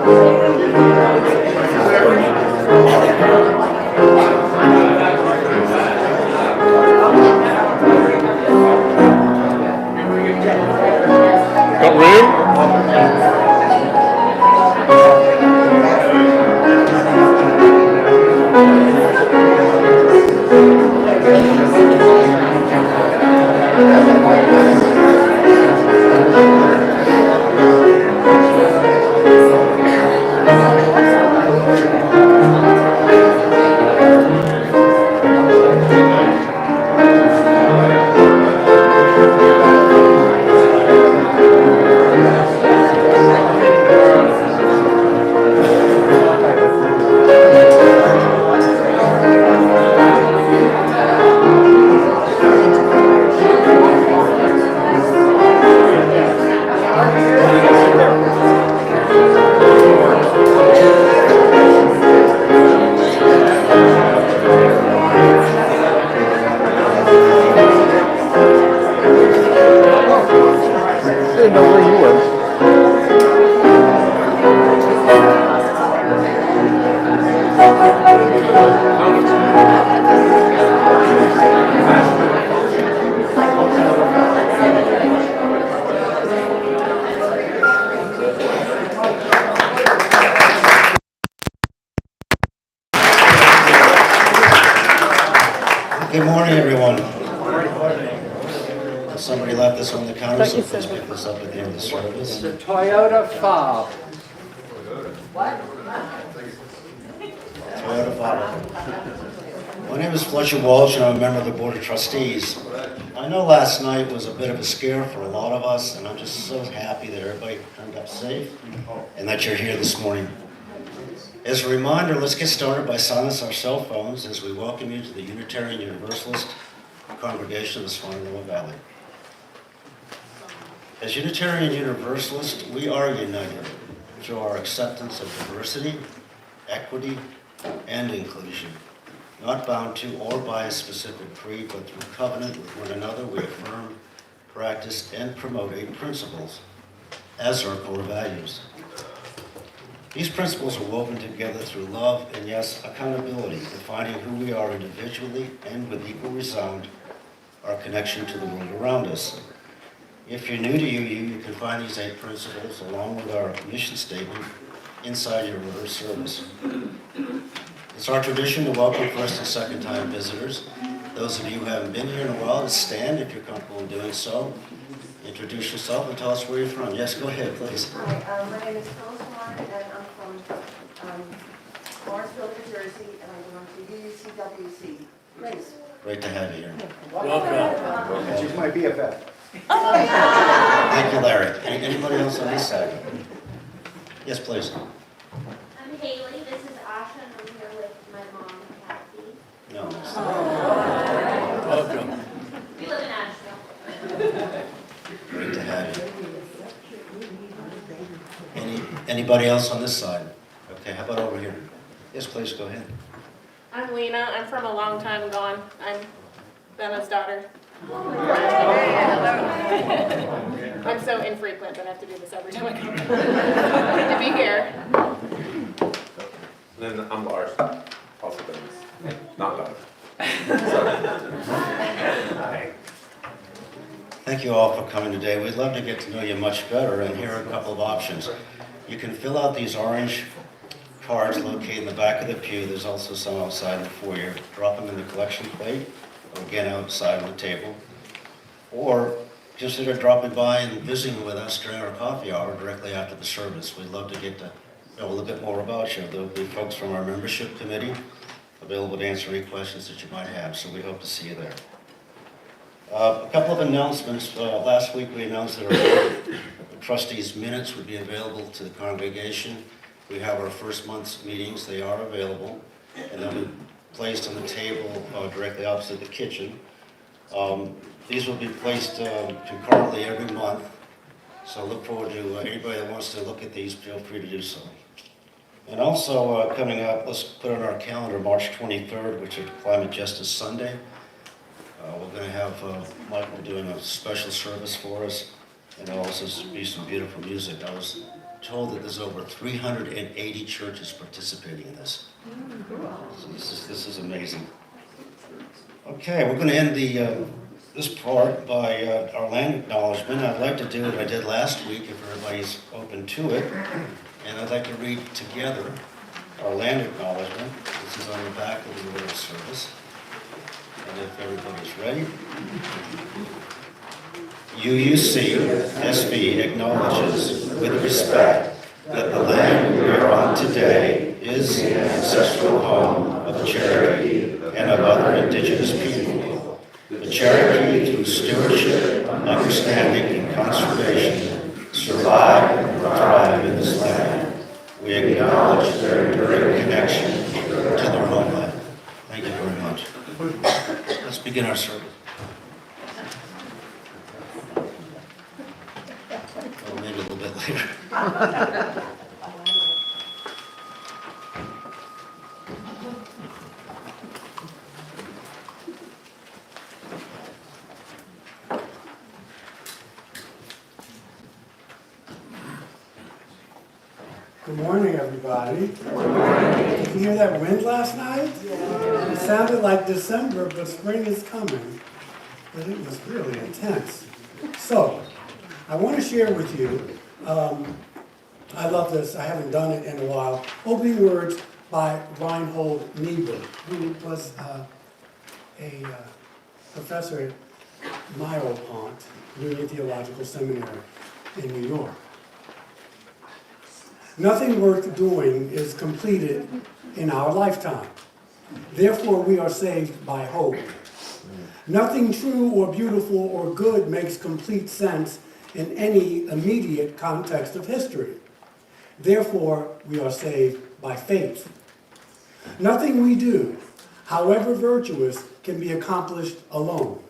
Got room? Didn't know where you were. Good morning, everyone. Somebody left this on the counter, so please pick this up at the end of the service. The Toyota fob. Toyota Fob. My name is Fletcher Walsh, and I'm a member of the Board of Trustees. I know last night was a bit of a scare for a lot of us, and I'm just so happy that everybody turned up safe and that you're here this morning. As a reminder, let's get started by silencing our cell phones as we welcome you to the Unitarian Universalist congregation of the Splendor Valley. As Unitarian Universalists, we are united through our acceptance of diversity, equity, and inclusion. Not bound to or by a specific creed, but through covenant with one another, we affirm, practice, and promote 8 principles as our core values. These principles are woven together through love and, yes, accountability, defining who we are individually and with equal resound our connection to the world around us. If you're new to UU, you can find these 8 principles along with our mission statement inside your order of service. It's our tradition to welcome first and second time visitors. Those of you who haven't been here in a while, to stand if you're comfortable in doing so. Introduce yourself and tell us where you're from. Yes, go ahead, please. Hi, my name is Phyllis Warren, and I'm from Lawrenceville, New Jersey, and I belong to UUCWC. Grace. Great to have you here. Welcome. She's my BFF. Thank you, Larry. Anybody else on this side? Yes, please. I'm Haley, this is Asha, and I'm here with my mom, Kathy. No. Welcome. We live in Asheville. Great to have you. Anybody else on this side? Okay, how about over here? Yes, please, go ahead. I'm Lena. I'm from a long time gone. I'm Bena's daughter. I'm so infrequent that I have to do this every time I come. Good to be here. And then I'm Lars, also Dennis, not Doug. Thank you all for coming today. We'd love to get to know you much better, and here are a couple of options. You can fill out these orange cards located in the back of the pew. There's also some outside in the foyer. Drop them in the collection plate, or again outside on the table. Or consider dropping by and visiting with us during our coffee hour directly after the service. We'd love to get to know a little bit more about you. There'll be folks from our membership committee available to answer any questions that you might have, so we hope to see you there. A couple of announcements. Last week we announced that our trustees' minutes would be available to the congregation. We have our first month's meetings. They are available, and they'll be placed on the table directly opposite the kitchen. These will be placed concurrently every month, so look forward to anybody that wants to look at these, feel free to do so. And also coming up, let's put on our calendar March 23rd, which is Climate Justice Sunday. We're going to have Michael doing a special service for us, and there'll also be some beautiful music. I was told that there's over 380 churches participating in this. So this is amazing. Okay, we're going to end this part by our land acknowledgement. I'd like to do what I did last week, if everybody's open to it. And I'd like to read together our land acknowledgement. This is on the back of the order of service. And if everybody's ready. UUC SV acknowledges with respect that the land we are on today is the ancestral home of the Cherokee and of other indigenous people. The Cherokee, through stewardship, understanding, and conservation, survive and thrive in this land. We acknowledge their enduring connection to their homeland. Thank you very much. Let's begin our service. Oh, maybe a little bit later. Good morning, everybody. Did you hear that wind last night? It sounded like December, but spring is coming. But it was really intense. So, I want to share with you, I love this, I haven't done it in a while, opening words by Reinhold Niebuhr, who was a professor at my old aunt, Union Theological Seminary in New York. Nothing worth doing is completed in our lifetime. Therefore, we are saved by hope. Nothing true or beautiful or good makes complete sense in any immediate context of history. Therefore, we are saved by faith. Nothing we do, however virtuous, can be accomplished alone.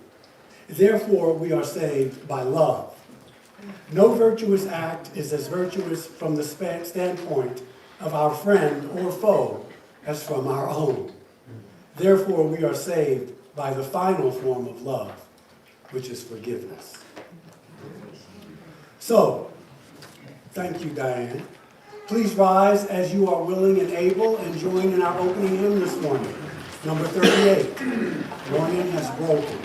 Therefore, we are saved by love. No virtuous act is as virtuous from the standpoint of our friend or foe as from our own. Therefore, we are saved by the final form of love, which is forgiveness. So, thank you, Diane. Please rise as you are willing and able and join in our opening hymn this morning, number 38, Morning Has Broken.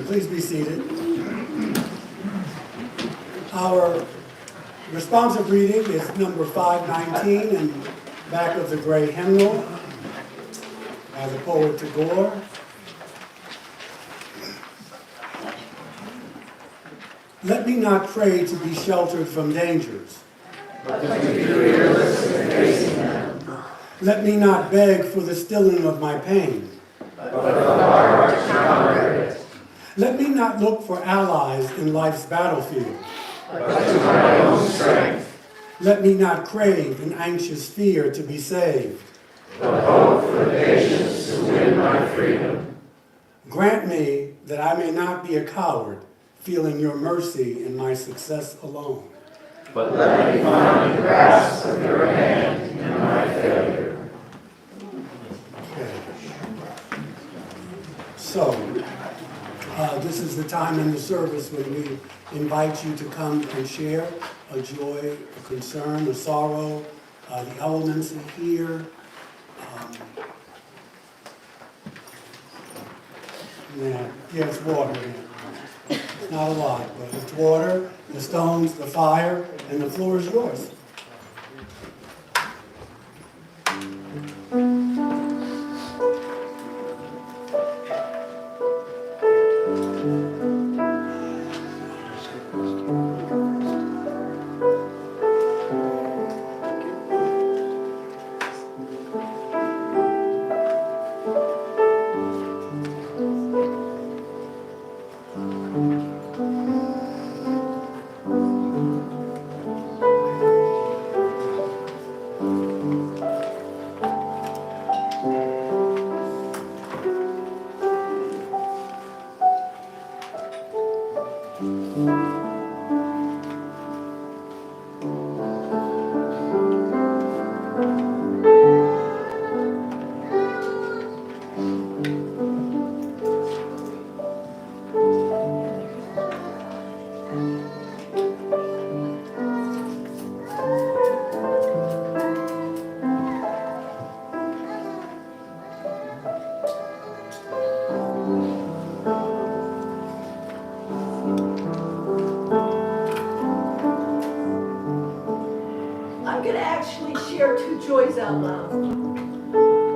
Please be seated. Our responsive reading is number 519 in back of the gray hymnal by the poet Tagore. Let me not pray to be sheltered from dangers. Let me not beg for the stilling of my pain. Let me not look for allies in life's battlefield. Let me not crave in anxious fear to be saved. Grant me that I may not be a coward, feeling your mercy in my success alone. Okay. So, this is the time in the service when we invite you to come and share a joy, a concern, a sorrow. The elements are here. It's water. It's not a lot, but it's water, the stones, the fire, and the floor is yours. I'm going to actually share two joys out loud.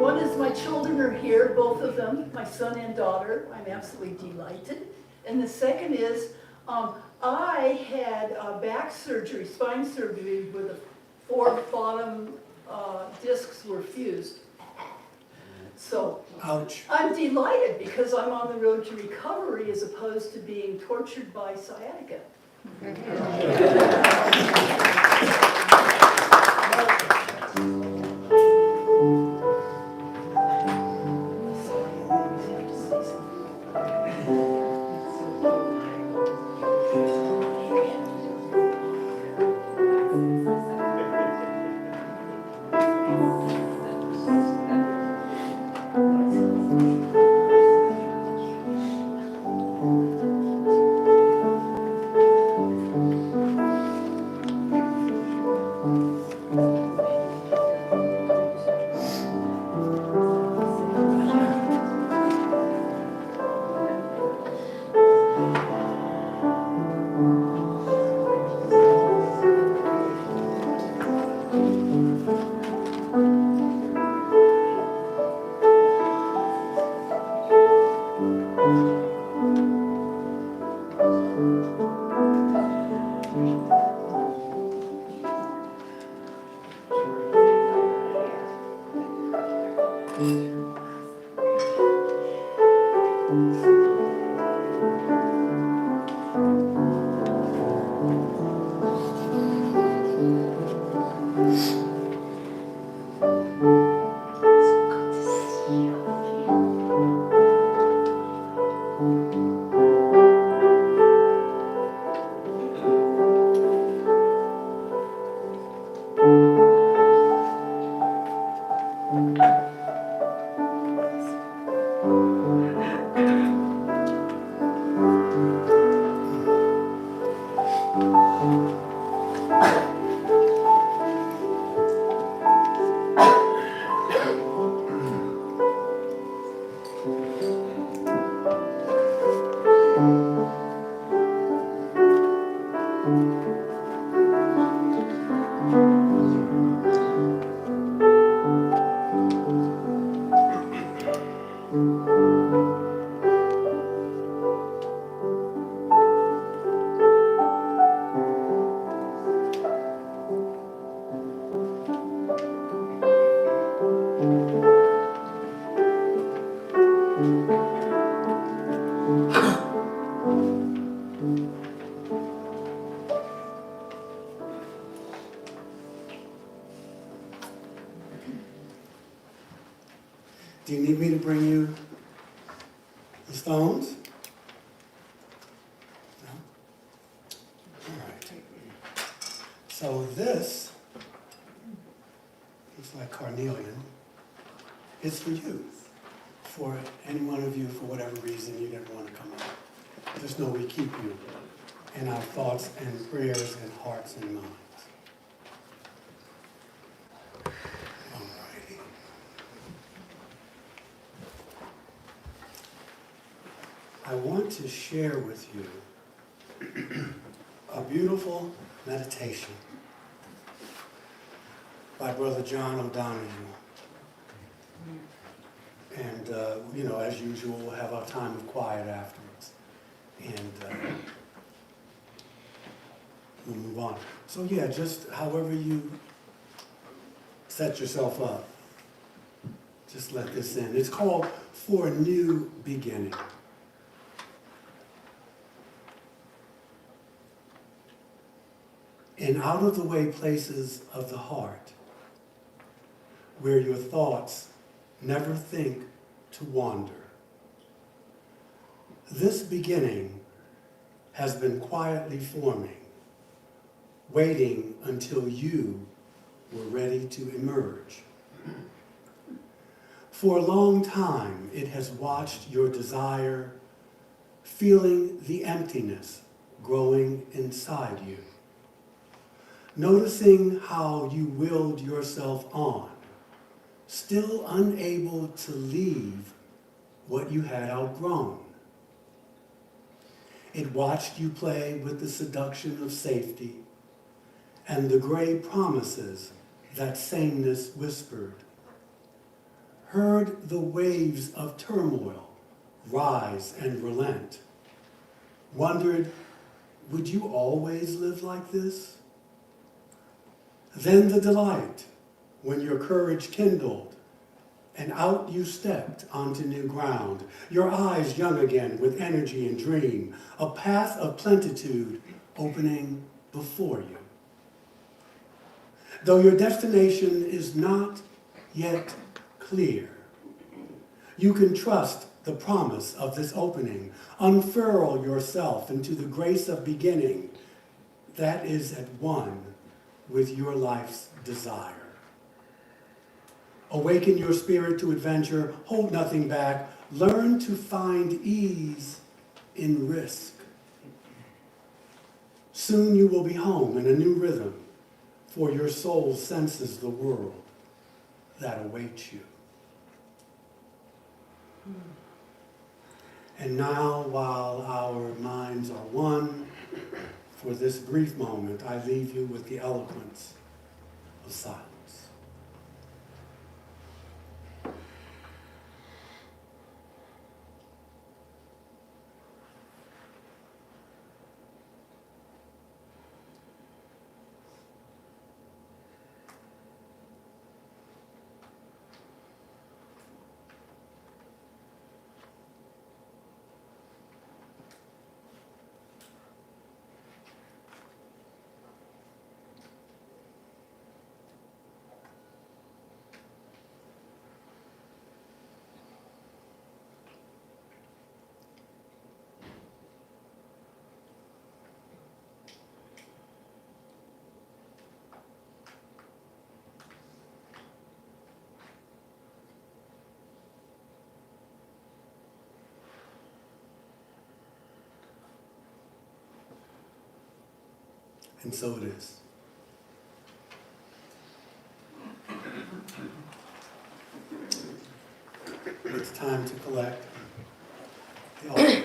One is my children are here, both of them, my son and daughter. I'm absolutely delighted. And the second is I had back surgery, spine surgery, where the four bottom discs were fused. So Ouch. I'm delighted because I'm on the road to recovery as opposed to being tortured by sciatica. Stones? No? All right. So this looks like carnelian. It's for you. For any one of you, for whatever reason, you didn't want to come up. Just know we keep you in our thoughts and prayers and hearts and minds. All righty. I want to share with you a beautiful meditation by Brother John O'Donohue. And, as usual, we'll have our time of quiet afterwards. And we'll move on. So yeah, just however you set yourself up, just let this in. It's called For a New Beginning. In out-of-the-way places of the heart, where your thoughts never think to wander, this beginning has been quietly forming, waiting until you were ready to emerge. For a long time, it has watched your desire, feeling the emptiness growing inside you, noticing how you willed yourself on, still unable to leave what you had outgrown. It watched you play with the seduction of safety and the gray promises that sameness whispered, heard the waves of turmoil rise and relent, wondered, would you always live like this? Then the delight when your courage kindled and out you stepped onto new ground, your eyes young again with energy and dream, a path of plenitude opening before you. Though your destination is not yet clear, you can trust the promise of this opening. Unfurl yourself into the grace of beginning that is at one with your life's desire. Awaken your spirit to adventure, hold nothing back, learn to find ease in risk. Soon you will be home in a new rhythm, for your soul senses the world that awaits you. And now, while our minds are one, for this brief moment, I leave you with the eloquence of silence. And so it is. It's time to collect the offering.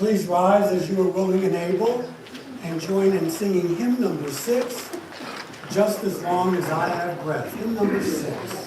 please rise as you are willing and able and join in singing hymn number 6, Just as Long as I Have Breath. Hymn number 6.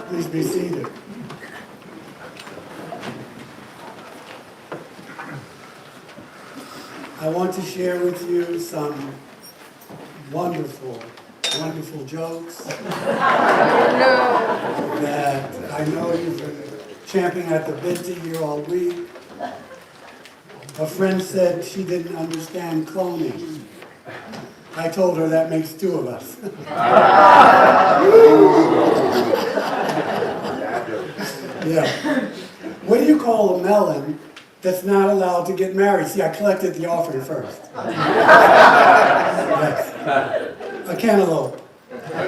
Please be seated. I want to share with you some wonderful, wonderful jokes that I know you've been champing at the bit to hear all week. A friend said she didn't understand cloning. I told her that makes 2 of us. Yeah. What do you call a melon that's not allowed to get married? See, I collected the offering first. Yes. A cantaloupe. I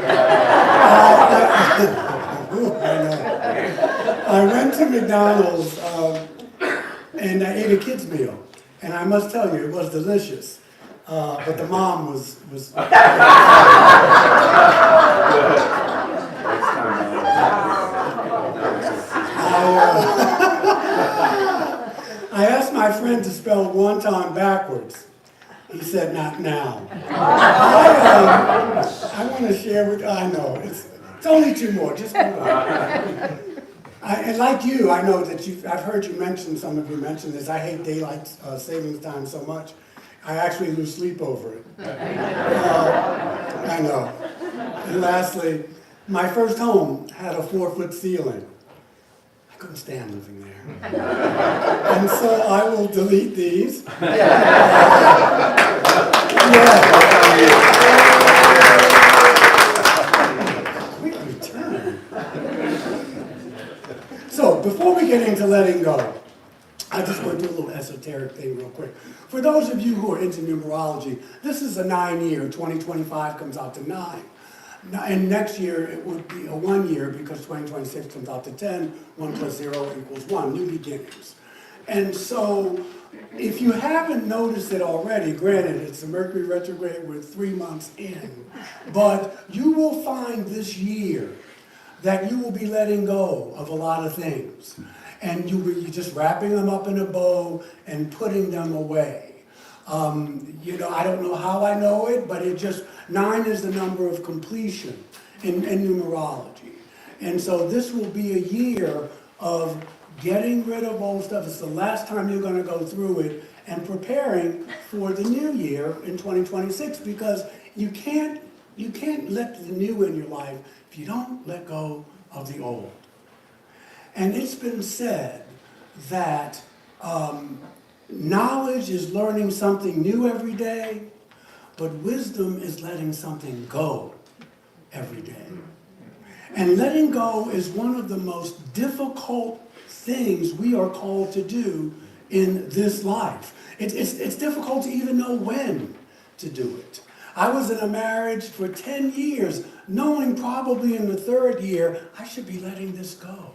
know. I went to McDonald's and I ate a kid's meal. And I must tell you, it was delicious. But the mom was I asked my friend to spell wonton backwards. He said, not now. I want to share with, I know, it's only 2 more, just move on. And like you, I know that I've heard you mention, some of you mention this, I hate daylight savings time so much, I actually lose sleep over it. I know. And lastly, my first home had a 4-foot ceiling. I couldn't stand living there. And so I will delete these. We return. So before we get into letting go, I just want to do a little esoteric thing real quick. For those of you who are into numerology, this is a 9-year. 2025 comes out to 9. And next year it would be a 1 year because 2026 comes out to 10. 1 + 0 = 1. New beginnings. And so if you haven't noticed it already, granted it's a Mercury retrograde, we're 3 months in, but you will find this year that you will be letting go of a lot of things. And you're just wrapping them up in a bow and putting them away. I don't know how I know it, but 9 is the number of completion in numerology. And so this will be a year of getting rid of old stuff. It's the last time you're going to go through it and preparing for the new year in 2026, because you can't let the new in your life if you don't let go of the old. And it's been said that knowledge is learning something new every day, but wisdom is letting something go every day. And letting go is one of the most difficult things we are called to do in this life. It's difficult to even know when to do it. I was in a marriage for 10 years knowing probably in the third year, I should be letting this go.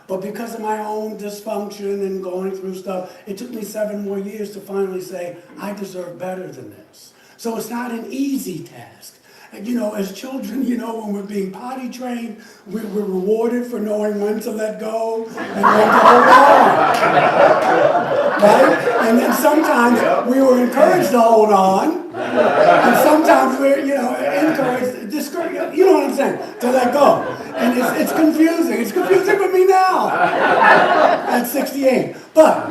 But because of my own dysfunction and going through stuff, it took me 7 more years to finally say, I deserve better than this. So it's not an easy task. And, as children, when we're being potty trained, we're rewarded for knowing when to let go and when to hold on. Right? And then sometimes we were encouraged to hold on, and sometimes we're, encouraged, discouraged, you know what I'm saying, to let go. And it's confusing. It's confusing with me now at 68. But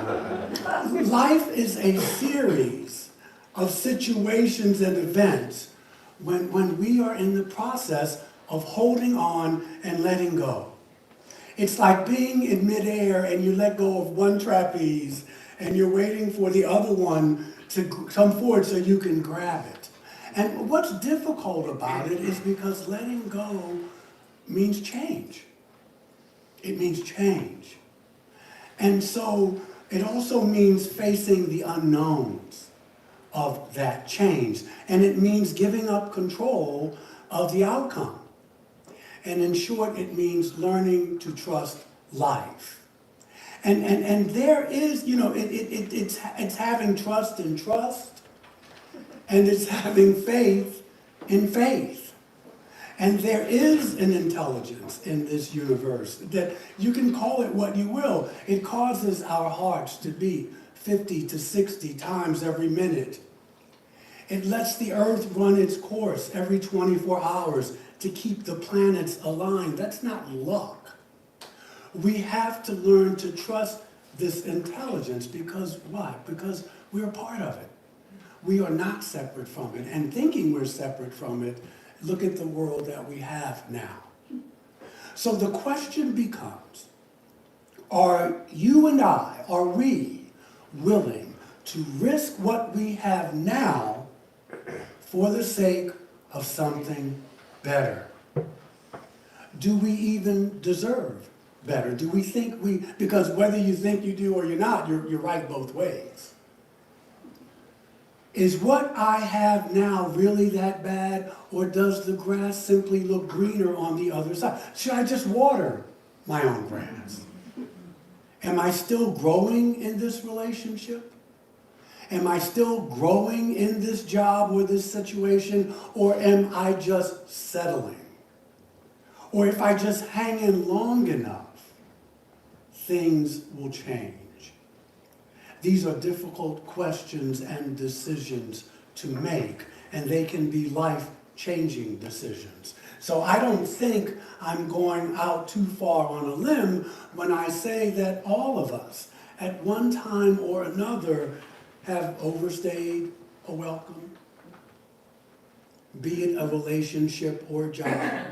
life is a series of situations and events when we are in the process of holding on and letting go. It's like being in midair and you let go of one trapeze and you're waiting for the other one to come forward so you can grab it. And what's difficult about it is because letting go means change. It means change. And so it also means facing the unknowns of that change. And it means giving up control of the outcome. And in short, it means learning to trust life. And there is, it's having trust in trust, and it's having faith in faith. And there is an intelligence in this universe that you can call it what you will. It causes our hearts to beat 50 to 60 times every minute. It lets the earth run its course every 24 hours to keep the planets aligned. That's not luck. We have to learn to trust this intelligence because why? Because we're a part of it. We are not separate from it. And thinking we're separate from it, look at the world that we have now. So the question becomes, are you and I, are we willing to risk what we have now for the sake of something better? Do we even deserve better? Do we think because whether you think you do or you're not, you're right both ways. Is what I have now really that bad, or does the grass simply look greener on the other side? Should I just water my own grass? Am I still growing in this relationship? Am I still growing in this job or this situation, or am I just settling? Or if I just hang in long enough, things will change. These are difficult questions and decisions to make, and they can be life-changing decisions. So I don't think I'm going out too far on a limb when I say that all of us, at one time or another, have overstayed a welcome, be it a relationship or a job.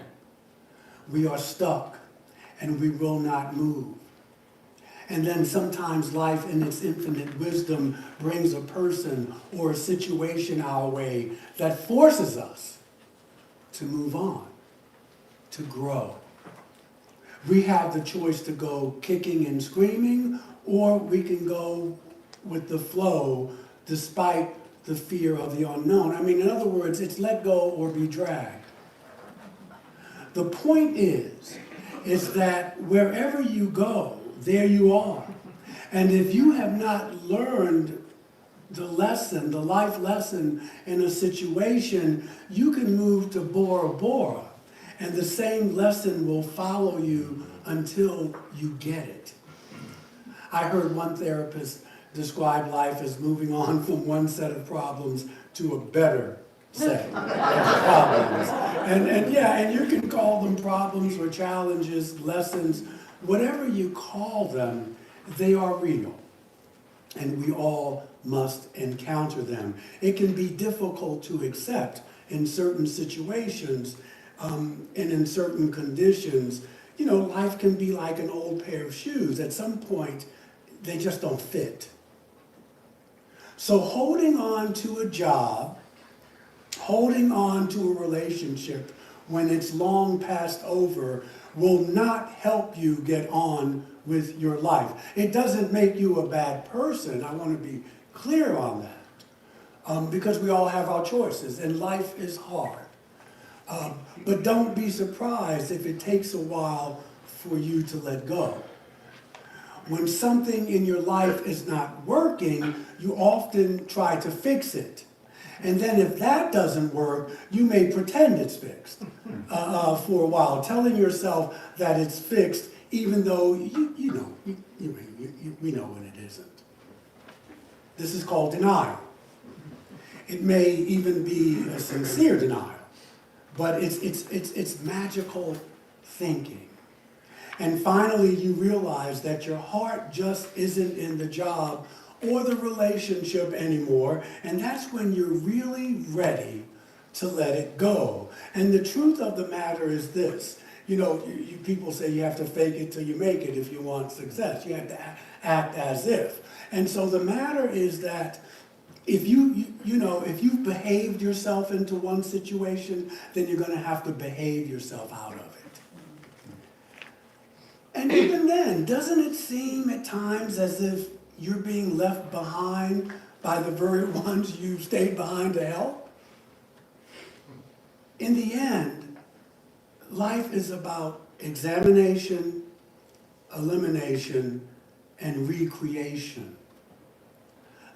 We are stuck and we will not move. And then sometimes life in its infinite wisdom brings a person or a situation our way that forces us to move on, to grow. We have the choice to go kicking and screaming, or we can go with the flow despite the fear of the unknown. I mean, in other words, it's let go or be dragged. The point is that wherever you go, there you are. And if you have not learned the lesson, the life lesson in a situation, you can move to Bora Bora, and the same lesson will follow you until you get it. I heard one therapist describe life as moving on from one set of problems to a better set of problems. And you can call them problems or challenges, lessons, whatever you call them, they are real. And we all must encounter them. It can be difficult to accept in certain situations and in certain conditions. You know, life can be like an old pair of shoes. At some point, they just don't fit. So holding on to a job, holding on to a relationship when it's long passed over will not help you get on with your life. It doesn't make you a bad person. I want to be clear on that. Because we all have our choices and life is hard. But don't be surprised if it takes a while for you to let go. When something in your life is not working, you often try to fix it. And then if that doesn't work, you may pretend it's fixed for a while, telling yourself that it's fixed, even though we know when it isn't. This is called denial. It may even be a sincere denial, but it's magical thinking. And finally, you realize that your heart just isn't in the job or the relationship anymore, and that's when you're really ready to let it go. And the truth of the matter is this. You people say you have to fake it till you make it if you want success. You have to act as if. And so the matter is that if you've behaved yourself into one situation, then you're going to have to behave yourself out of it. And even then, doesn't it seem at times as if you're being left behind by the very ones you stayed behind to help? In the end, life is about examination, elimination, and recreation.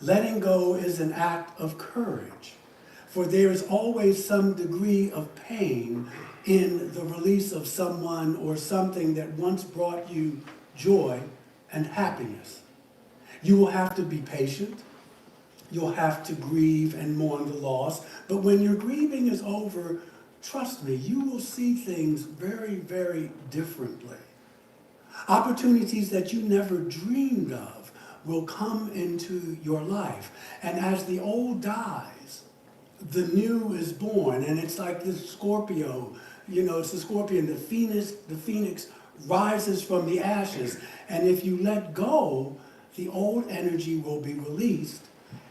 Letting go is an act of courage, for there is always some degree of pain in the release of someone or something that once brought you joy and happiness. You will have to be patient. You'll have to grieve and mourn the loss. But when your grieving is over, trust me, you will see things very, very differently. Opportunities that you never dreamed of will come into your life. And as the old dies, the new is born. And it's like this Scorpio, it's the scorpion, the phoenix rises from the ashes. And if you let go, the old energy will be released.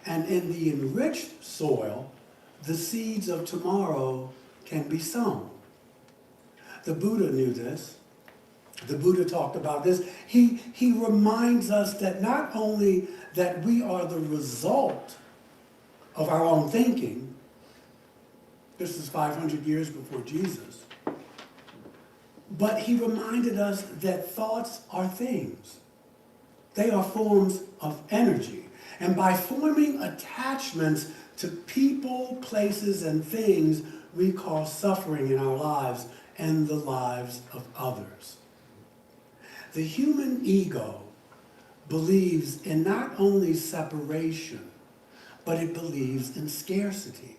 And in the enriched soil, the seeds of tomorrow can be sown. The Buddha knew this. The Buddha talked about this. He reminds us that not only that we are the result of our own thinking, this is 500 years before Jesus, but he reminded us that thoughts are things. They are forms of energy. And by forming attachments to people, places, and things, we cause suffering in our lives and the lives of others. The human ego believes in not only separation, but it believes in scarcity.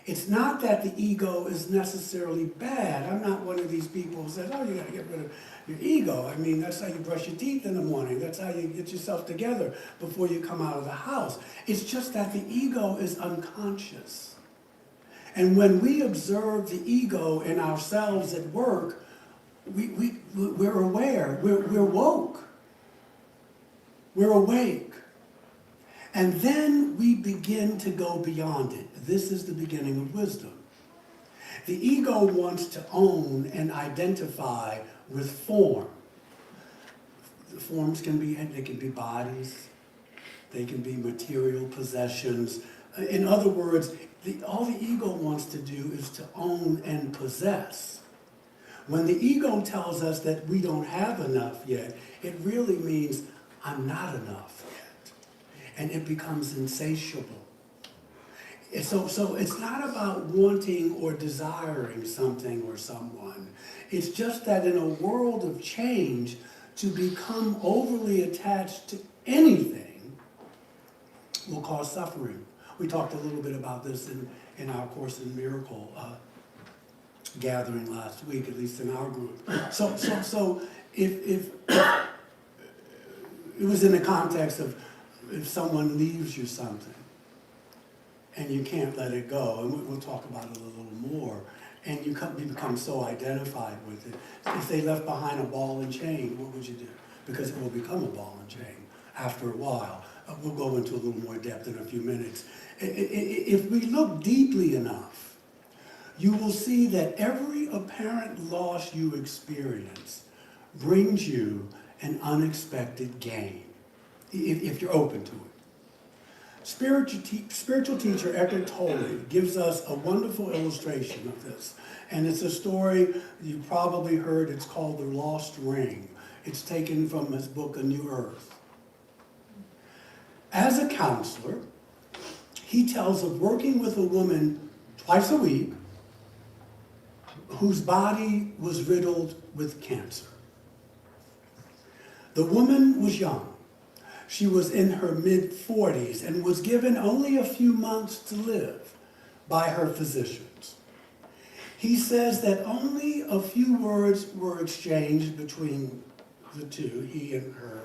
It's not that the ego is necessarily bad. I'm not one of these people who says, oh, you got to get rid of your ego. I mean, that's how you brush your teeth in the morning. That's how you get yourself together before you come out of the house. It's just that the ego is unconscious. And when we observe the ego in ourselves at work, we're aware, we're woke, we're awake. And then we begin to go beyond it. This is the beginning of wisdom. The ego wants to own and identify with form. The forms can be bodies, they can be material possessions. In other words, all the ego wants to do is to own and possess. When the ego tells us that we don't have enough yet, it really means I'm not enough yet. And it becomes insatiable. So it's not about wanting or desiring something or someone. It's just that in a world of change, to become overly attached to anything will cause suffering. We talked a little bit about this in our Course in Miracle gathering last week, at least in our group. So if it was in the context of if someone leaves you something and you can't let it go, and we'll talk about it a little more, and you become so identified with it. If they left behind a ball and chain, what would you do? Because it will become a ball and chain after a while. We'll go into a little more depth in a few minutes. If we look deeply enough, you will see that every apparent loss you experience brings you an unexpected gain, if you're open to it. Spiritual teacher Eckhart Tolle gives us a wonderful illustration of this. And it's a story you probably heard. It's called The Lost Ring. It's taken from his book, A New Earth. As a counselor, he tells of working with a woman twice a week whose body was riddled with cancer. The woman was young. She was in her mid-40s and was given only a few months to live by her physicians. He says that only a few words were exchanged between the two, he and her,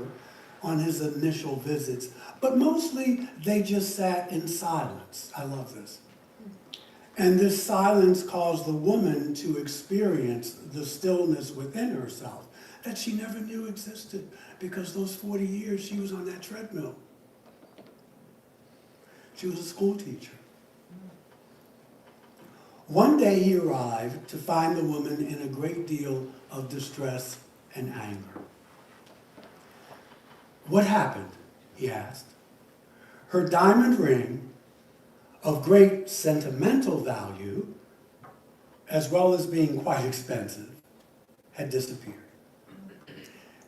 on his initial visits, but mostly they just sat in silence. I love this. And this silence caused the woman to experience the stillness within herself that she never knew existed, because those 40 years she was on that treadmill. She was a school teacher. One day he arrived to find the woman in a great deal of distress and anger. What happened? He asked. Her diamond ring, of great sentimental value, as well as being quite expensive, had disappeared.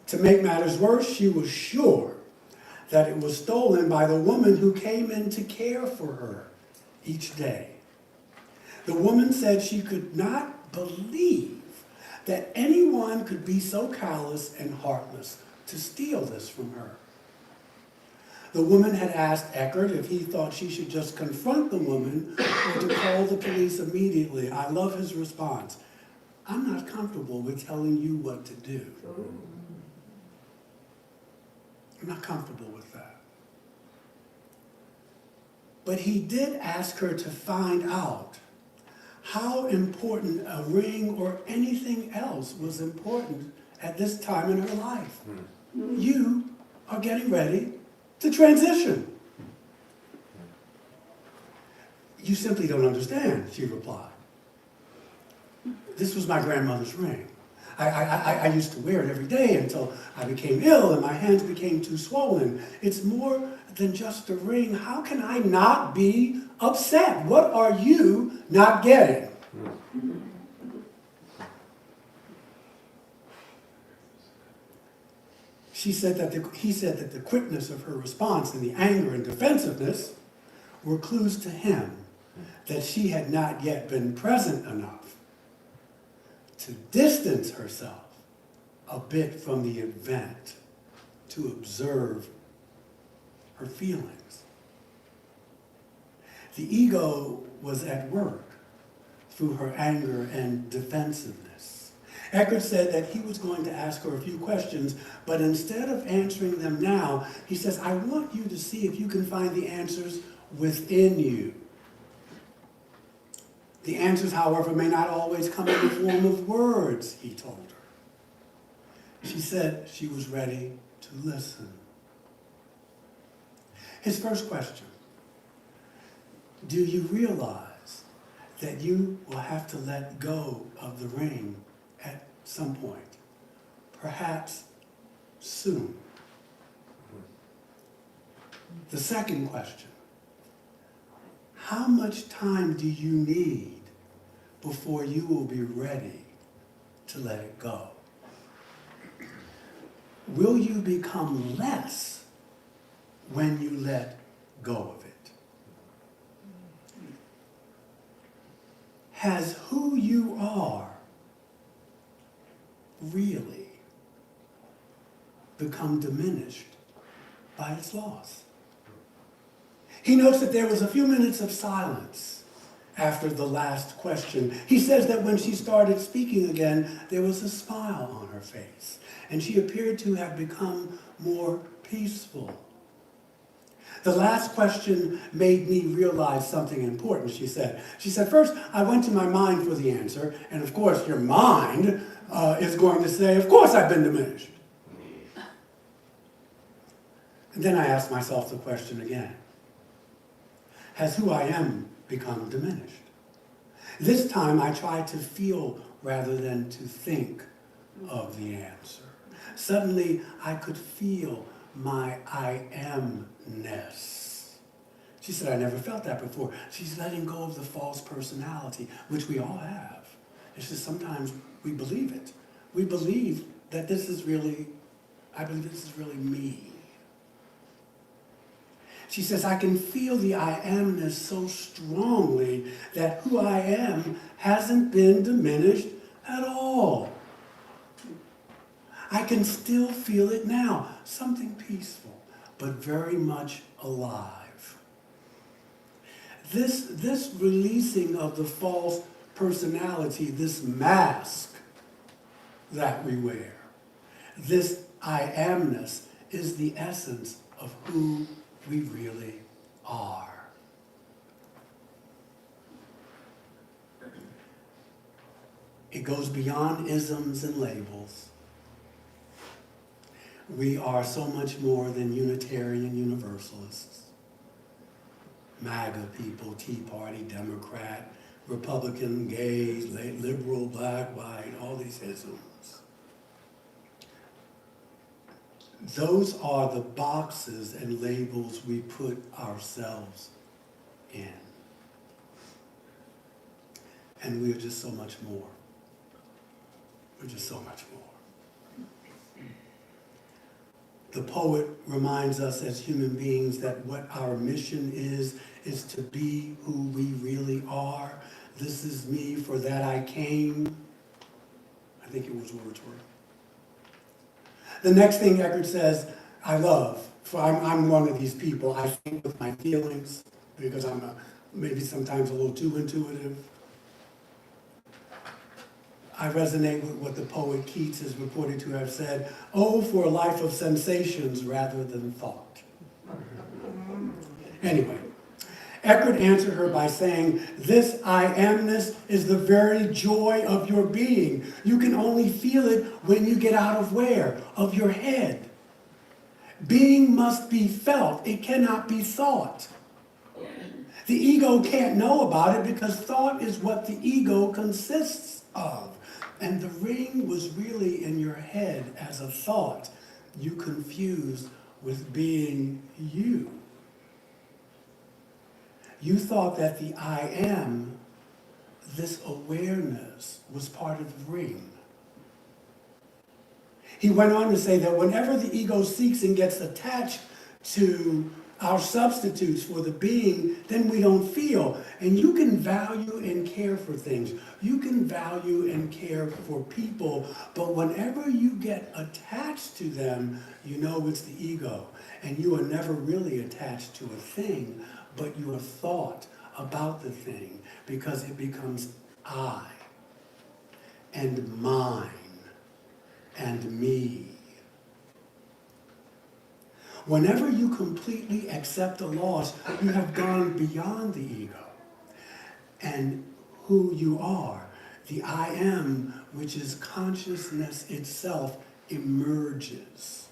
To make matters worse, she was sure that it was stolen by the woman who came in to care for her each day. The woman said she could not believe that anyone could be so callous and heartless to steal this from her. The woman had asked Eckhart if he thought she should just confront the woman or to call the police immediately. I love his response. I'm not comfortable with telling you what to do. I'm not comfortable with that. But he did ask her to find out how important a ring or anything else was important at this time in her life. You are getting ready to transition. You simply don't understand, she replied. This was my grandmother's ring. I used to wear it every day until I became ill and my hands became too swollen. It's more than just a ring. How can I not be upset? What are you not getting? He said that the quickness of her response and the anger and defensiveness were clues to him that she had not yet been present enough to distance herself a bit from the event, to observe her feelings. The ego was at work through her anger and defensiveness. Eckhart said that he was going to ask her a few questions, but instead of answering them now, he says, I want you to see if you can find the answers within you. The answers, however, may not always come in the form of words, he told her. She said she was ready to listen. His first question, do you realize that you will have to let go of the ring at some point? Perhaps soon. The second question, how much time do you need before you will be ready to let it go? Will you become less when you let go of it? Has who you are really become diminished by its loss? He notes that there was a few minutes of silence after the last question. He says that when she started speaking again, there was a smile on her face, and she appeared to have become more peaceful. The last question made me realize something important, she said. She said, first, I went to my mind for the answer, and of course, your mind is going to say, of course I've been diminished. And then I asked myself the question again. Has who I am become diminished? This time I tried to feel rather than to think of the answer. Suddenly I could feel my I amness. She said, I never felt that before. She's letting go of the false personality, which we all have. It's just sometimes we believe it. We believe that this is really, I believe this is really me. She says, I can feel the I amness so strongly that who I am hasn't been diminished at all. I can still feel it now, something peaceful, but very much alive. This releasing of the false personality, this mask that we wear, this I amness is the essence of who we really are. It goes beyond isms and labels. We are so much more than Unitarian Universalists. MAGA people, Tea Party, Democrat, Republican, gay, liberal, black, white, all these isms. Those are the boxes and labels we put ourselves in. And we're just so much more. We're just so much more. The poet reminds us as human beings that what our mission is to be who we really are. This is me, for that I came. I think it was Wordsworth. The next thing Eckert says, I love, for I'm one of these people. I think with my feelings, because I'm maybe sometimes a little too intuitive. I resonate with what the poet Keats is reported to have said, oh, for a life of sensations rather than thought. Anyway, Eckert answered her by saying, this I amness is the very joy of your being. You can only feel it when you get out of where? Of your head. Being must be felt. It cannot be thought. The ego can't know about it because thought is what the ego consists of. And the ring was really in your head as a thought you confused with being you. You thought that the I am, this awareness, was part of the ring. He went on to say that whenever the ego seeks and gets attached to our substitutes for the being, then we don't feel. And you can value and care for things. You can value and care for people, but whenever you get attached to them, you know it's the ego. And you are never really attached to a thing, but your thought about the thing, because it becomes I, and mine, and me. Whenever you completely accept a loss, you have gone beyond the ego. And who you are, the I am, which is consciousness itself, emerges.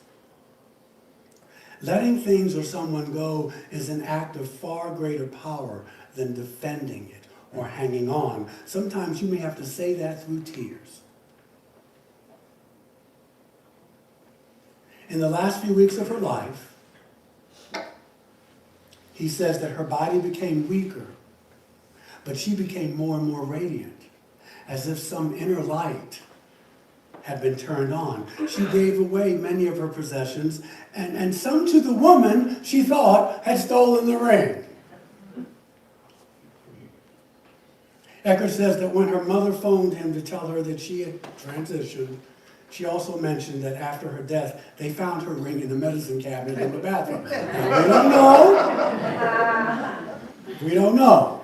Letting things or someone go is an act of far greater power than defending it or hanging on. Sometimes you may have to say that through tears. In the last few weeks of her life, he says that her body became weaker, but she became more and more radiant, as if some inner light had been turned on. She gave away many of her possessions, and some to the woman she thought had stolen the ring. Eckert says that when her mother phoned him to tell her that she had transitioned, she also mentioned that after her death, they found her ring in the medicine cabinet in the bathroom. Now, we don't know. We don't know.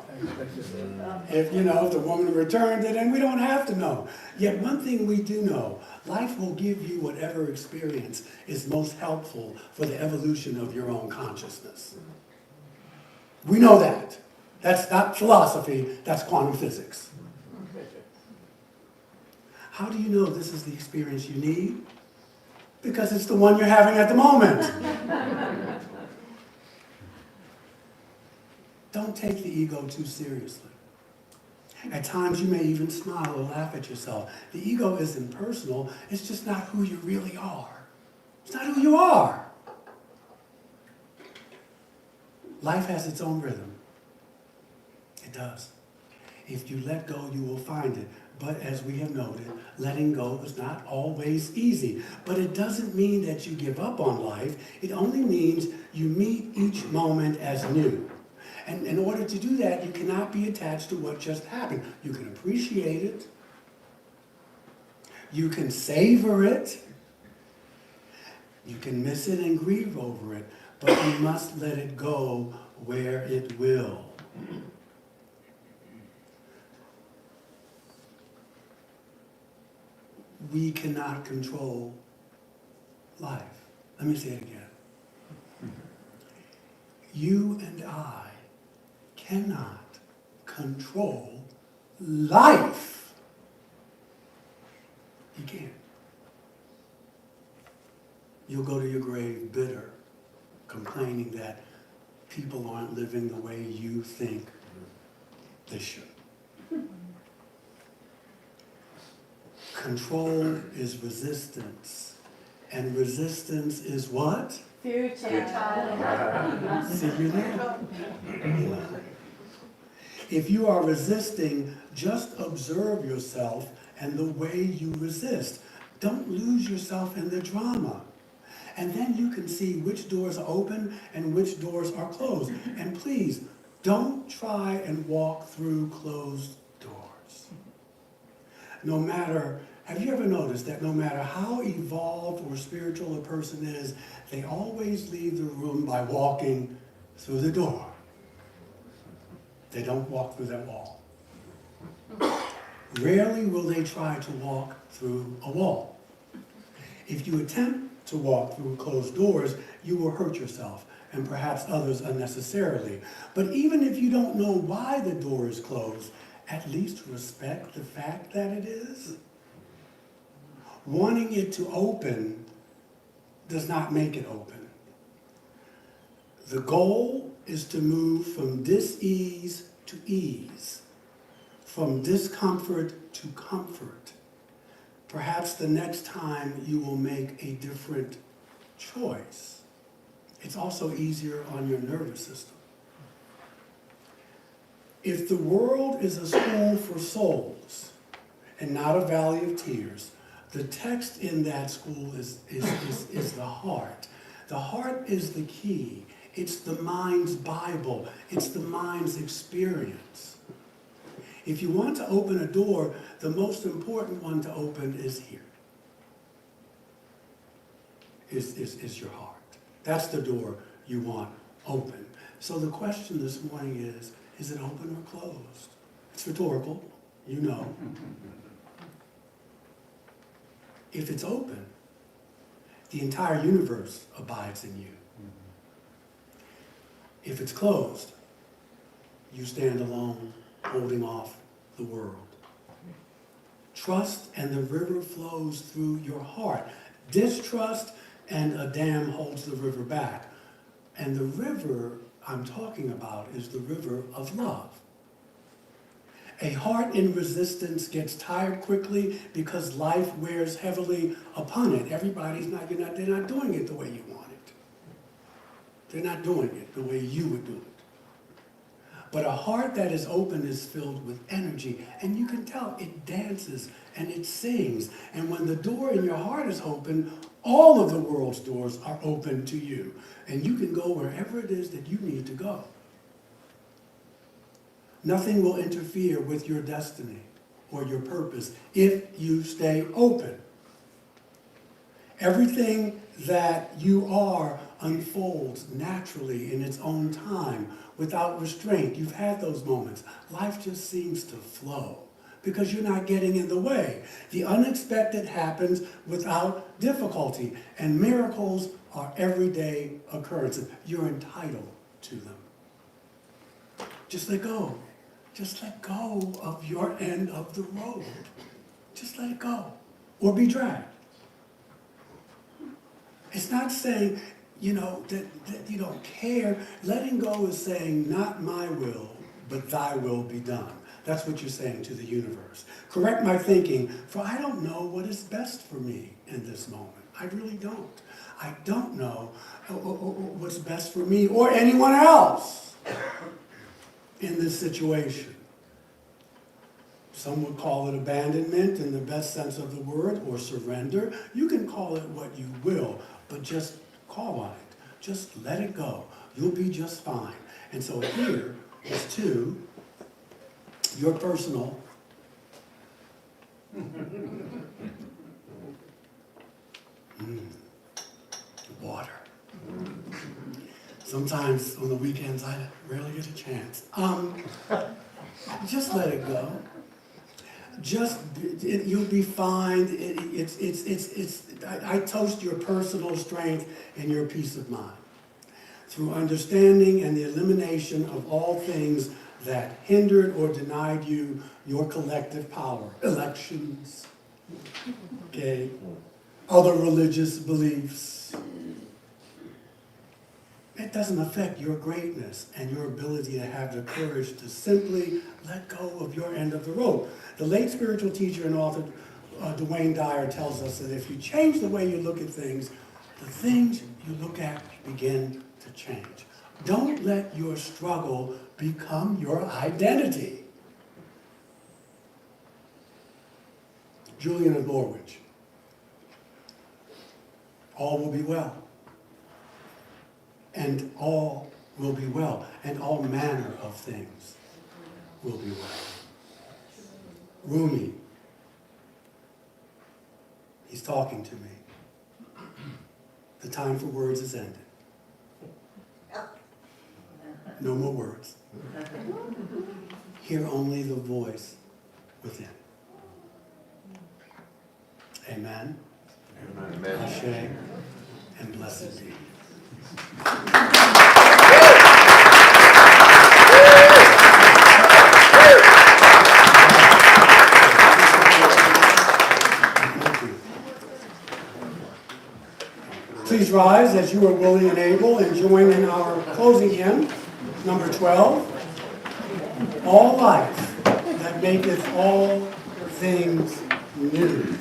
If the woman returned it, and we don't have to know. Yet one thing we do know, life will give you whatever experience is most helpful for the evolution of your own consciousness. We know that. That's not philosophy, that's quantum physics. How do you know this is the experience you need? Because it's the one you're having at the moment. Don't take the ego too seriously. At times you may even smile or laugh at yourself. The ego isn't personal, it's just not who you really are. It's not who you are. Life has its own rhythm. It does. If you let go, you will find it. But as we have noted, letting go is not always easy. But it doesn't mean that you give up on life. It only means you meet each moment as new. And in order to do that, you cannot be attached to what just happened. You can appreciate it. You can savor it. You can miss it and grieve over it. But you must let it go where it will. We cannot control life. Let me say it again. You and I cannot control life. You can't. You'll go to your grave bitter, complaining that people aren't living the way you think they should. Control is resistance. And resistance is what? Future. See you there. If you are resisting, just observe yourself and the way you resist. Don't lose yourself in the drama. And then you can see which doors are open and which doors are closed. And please, don't try and walk through closed doors. No matter, have you ever noticed that no matter how evolved or spiritual a person is, they always leave the room by walking through the door. They don't walk through that wall. Rarely will they try to walk through a wall. If you attempt to walk through closed doors, you will hurt yourself and perhaps others unnecessarily. But even if you don't know why the door is closed, at least respect the fact that it is. Wanting it to open does not make it open. The goal is to move from dis-ease to ease, from discomfort to comfort. Perhaps the next time you will make a different choice. It's also easier on your nervous system. If the world is a school for souls and not a valley of tears, the text in that school is the heart. The heart is the key. It's the mind's Bible. It's the mind's experience. If you want to open a door, the most important one to open is here. Is your heart. That's the door you want open. So the question this morning is it open or closed? It's rhetorical, you know. If it's open, the entire universe abides in you. If it's closed, you stand alone, holding off the world. Trust and the river flows through your heart. Distrust and a dam holds the river back. And the river I'm talking about is the river of love. A heart in resistance gets tired quickly because life wears heavily upon it. They're not doing it the way you want it. They're not doing it the way you would do it. But a heart that is open is filled with energy, and you can tell it dances and it sings. And when the door in your heart is open, all of the world's doors are open to you. And you can go wherever it is that you need to go. Nothing will interfere with your destiny or your purpose if you stay open. Everything that you are unfolds naturally in its own time without restraint. You've had those moments. Life just seems to flow because you're not getting in the way. The unexpected happens without difficulty, and miracles are everyday occurrences. You're entitled to them. Just let go. Just let go of your end of the road. Just let it go. Or be dragged. It's not saying, that you don't care. Letting go is saying, not my will, but thy will be done. That's what you're saying to the universe. Correct my thinking, for I don't know what is best for me in this moment. I really don't. I don't know what's best for me or anyone else in this situation. Some would call it abandonment in the best sense of the word, or surrender. You can call it what you will, but just call on it. Just let it go. You'll be just fine. And so here is to your personal water. Sometimes on the weekends I rarely get a chance. Just let it go. You'll be fine. I toast your personal strength and your peace of mind through understanding and the elimination of all things that hindered or denied you your collective power. Elections, okay, other religious beliefs. It doesn't affect your greatness and your ability to have the courage to simply let go of your end of the rope. The late spiritual teacher and author Dwayne Dyer tells us that if you change the way you look at things, the things you look at begin to change. Don't let your struggle become your identity. Julian of Norwich. All will be well. And all will be well. And all manner of things will be well. Rumi. He's talking to me. The time for words is ended. No more words. Hear only the voice within. Amen. Amen. Ashe, and blessed be. Thank you. Please rise as you are willing and able and join in our closing hymn, number 12. All life that maketh all things new.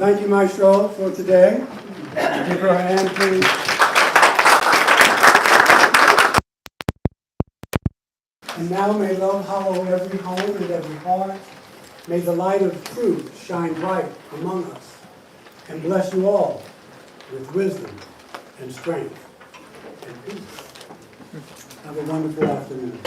Thank you, Maestro, for today. Give her a hand, please. And now may love hallow every home and every heart. May the light of truth shine bright among us and bless you all with wisdom and strength and peace. Have a wonderful afternoon.